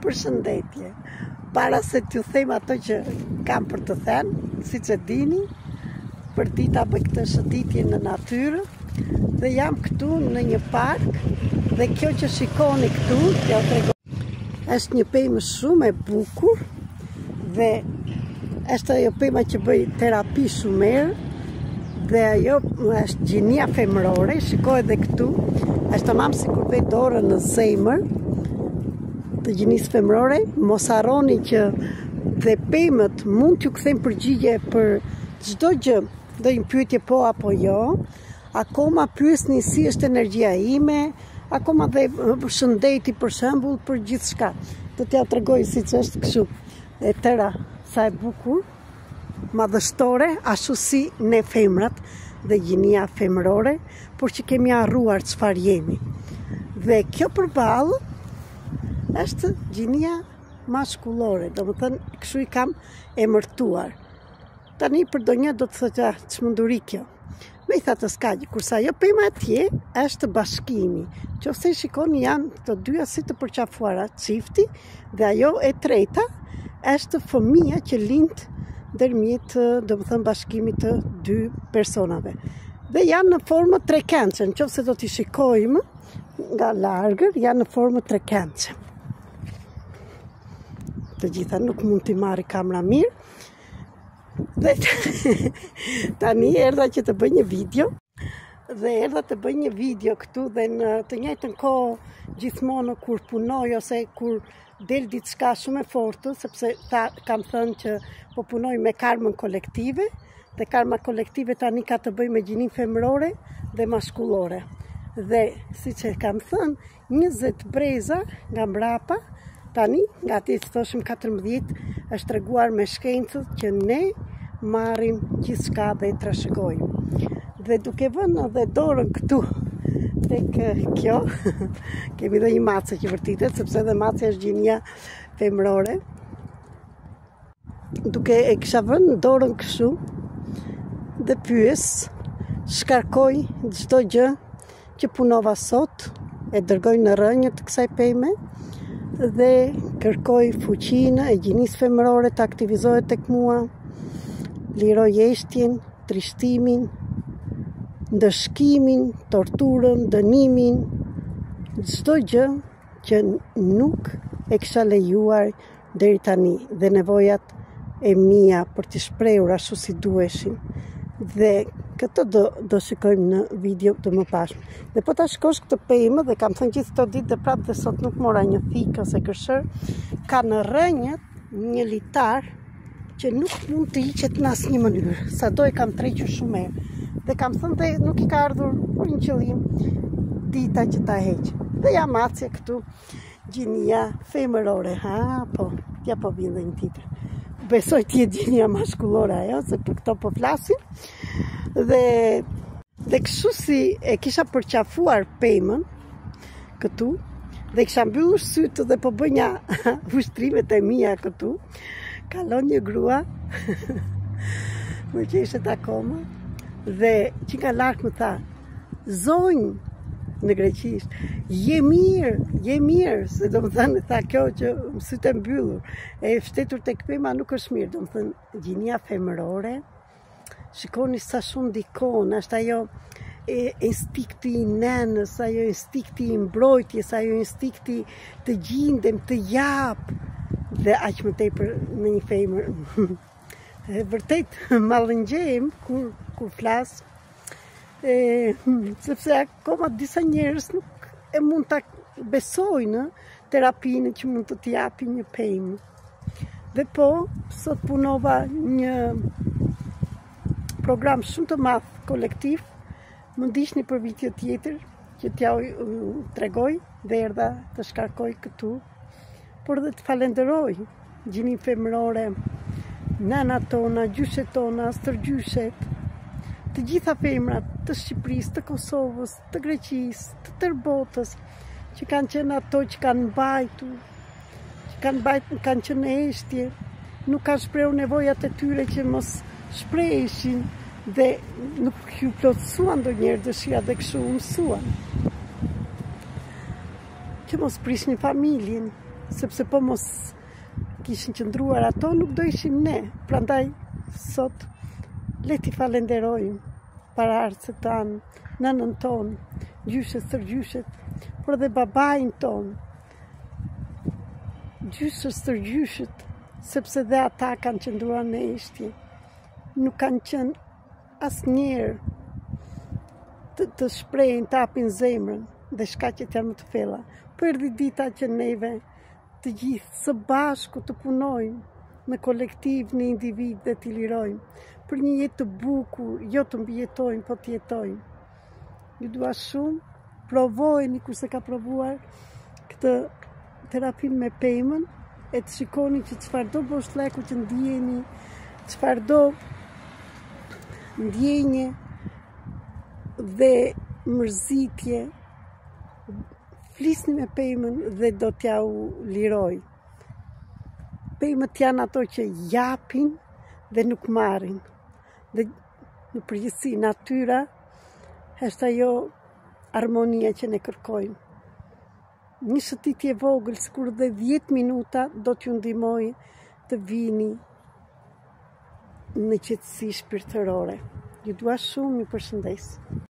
Përshëndetje. Para se t'ju them ato që kam për të thënë, siç e dini, për dita bëj këtë shëtitje në natyrë dhe jam këtu në një park dhe kjo që shikoni këtu, t'ja tregoj, është një pemë shumë e bukur dhe është ajo pema që bëj terapi shumer dhe ajo është gjinia femërore, shikoj edhe këtu, është tamam sikur bëj dorën në zemër të gjinisë femërore. Mos harroni që dhe pemët mund t'ju kthejnë përgjigje për çdo gjë, do një pyetje po apo jo. Akoma pyesni si është energjia ime, akoma dhe shëndeti për shembull, për gjithçka. Do t'ja tregoj siç është kështu. E tëra sa e bukur, madhështore, ashtu si ne femrat dhe gjinia femërore, por që kemi harruar çfarë jemi. Dhe kjo përballë është gjinia maskullore, do më thënë, kështu i kam emërtuar. Tani për do një do të thotë çmenduri kjo. Me i tha të skajë, kurse ajo pema atje është bashkimi. Qofse shikoni janë të dyja si të përqafuara çifti dhe ajo e treta është fëmia që lind ndërmjet, do më thënë, bashkimit të dy personave. Dhe janë në formë trekëndshme, nëse do t'i shikojmë nga largër, janë në formë trekëndshme. Të gjitha nuk mund t'i marri kamera mirë. Dhe tani erdha që të bëj një video. Dhe erdha të bëj një video këtu dhe në të njëjtën kohë gjithmonë kur punoj ose kur del diçka shumë e fortë, sepse kam thënë që po punoj me karmën kolektive, dhe karma kolektive tani ka të bëj me gjinin femërore dhe maskullore. Dhe siç e kam thënë, 20 breza nga mbrapa. Tani, nga ti të thoshim 14, është treguar me shkencët që ne marrim gjithçka dhe e trashëgojmë. Dhe duke vënë edhe dorën këtu tek kjo, kemi dhe një macë që vërtitet, sepse edhe macë është gjinia femërore. Duke e kisha vënë dorën kështu dhe pyes, shkarkoj çdo gjë që punova sot, e dërgoj në rrënjë të kësaj peme, dhe kërkoj fuqinë e gjinisë femërore të aktivizohet tek mua, liroj jeshtjen, trishtimin, ndëshkimin, torturën, dënimin, çdo gjë që nuk e kisha lejuar deri tani dhe nevojat e mia për t'i shprehur ashtu si duheshin. Dhe këtë do shikojmë në video të mëpashme. Dhe po ta shikosh këtë pemë, dhe kam thënë gjithë këto ditë dhe prapë dhe sot nuk mora një thikë ose kërshër, ka në rrënjët një litar që nuk mund të hiqet në asnjë mënyrë. Sado e kam trequr shumë herë. Dhe kam thënë dhe nuk i ka ardhur për një qëllim dita që ta heq. Dhe jam macje këtu gjinia femërore. Po, ja po vinë dhe një titër. Besoj t'je gjinia maskullore ajo, se për këto po flasim. Dhe kështu si e kisha përqafuar pemën këtu, dhe kisha mbyllur sytë dhe po bënja ushtrimet e mia këtu, kalon një grua, më qeshet akoma, dhe që nga larkë më tha, zonjë, në greqisht, je mirë, se do më thënë, tha kjo që më sytë e mbyllur, e shtetur të këpema nuk është mirë, do më thënë, gjinia femërore, shikoni sa shumë dikon, është ajo instikti i nenës, ajo instikti i mbrojtjes, ajo instikti të gjindem, të japë, dhe aq më tepër në një femër. Vërtet, mallëngjem kur flas, sepse akoma disa njerëz nuk e mund ta besojnë terapinë që mund të t'i japi një pemë. Dhe po, sot punova një program shumë të madh kolektiv, më ndiqni për video tjetër që t'ja tregoj dhe erdha të shkarkoj këtu, por dhe të falenderoj gjinin femërore, nënat tona, gjyshet tona, stërgjyshet, të gjitha femrat të Shqipërisë, të Kosovës, të Greqisë, të tërë botës, që kanë qenë ato që kanë mbajtur, që kanë qenë në eshtje, nuk kanë shprehur nevojat e tyre që mos shprehishin dhe nuk ju plotësuan ndonjëherë dëshirat dhe kështu mësuan. Që mos prisnin familjen, sepse po mos kishin qëndruar ato, nuk do ishim ne. Prandaj sot le t'i falenderojmë paraardhësit tanë, nënën tonë, gjyshet, stërgjyshet, por dhe babain tonë, gjyshet, stërgjyshet, sepse dhe ata kanë qëndruar në eshtje. Nuk kanë qenë asnjëherë të shprehin, të hapin zemrën dhe shkaqet janë më të thella. Po erdhi dita që neve të gjithë së bashku të punojmë në kolektiv, në individ dhe të lirojmë për një jetë të bukur, jo të mbijetojmë, po të jetojmë. Ju dua shumë, provojeni kurse ka provuar këtë terapin me pemën, e të shikoni që çfarëdo boshllëku që ndjeni, çfarëdo ndjenje dhe mërzitje, flisni me pemën dhe do t'ja u liroj. Pemët janë ato që japin dhe nuk marrin. Dhe në përgjithësi natyra është ajo harmonia që ne kërkojmë. Një shëtitje vogël, sikur dhe 10 minuta, do t'ju ndihmojë të vini në qetësi shpirtërore. Ju dua shumë, ju përshëndes.